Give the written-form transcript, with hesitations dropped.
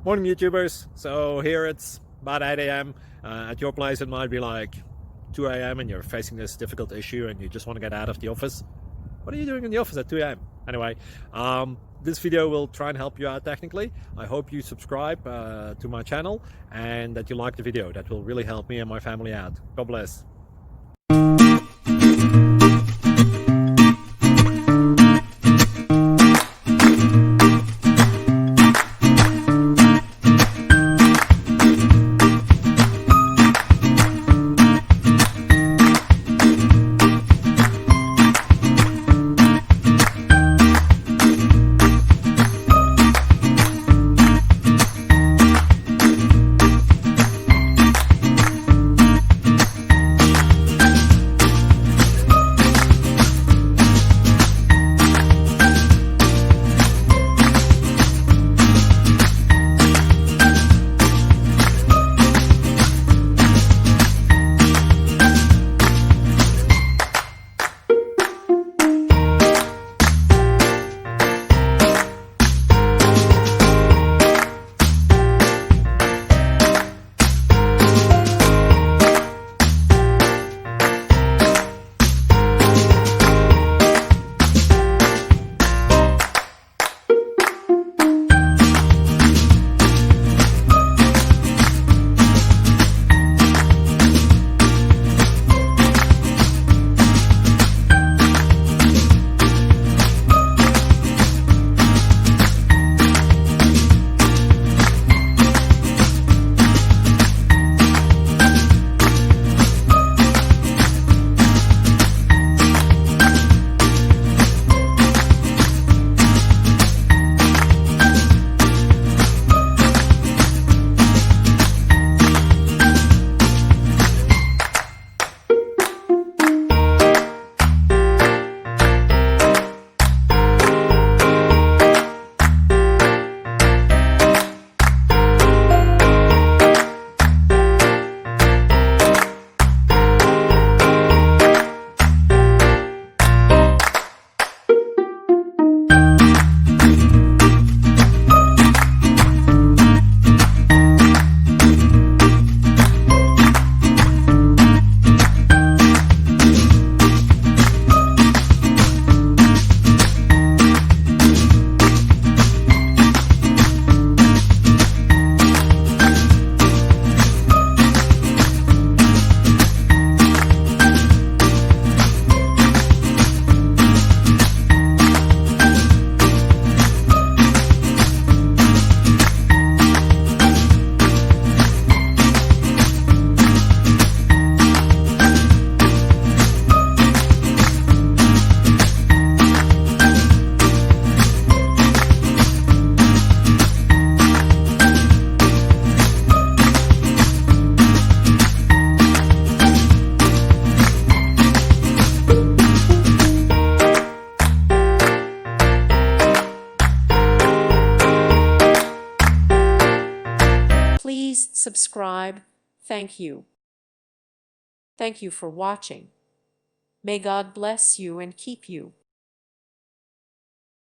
Morning YouTubers. So here it's about 8 a.m. At your place it might be like 2 a.m. and you're facing this difficult issue and you just want to get out of the office. What are you doing in the office at 2 a.m.? Anyway, this video will try and help you out technically. I hope you subscribe to my channel and that you like the video. That will really help me and my family out. God bless. Please subscribe. Thank you. Thank you for watching. May God bless you and keep you.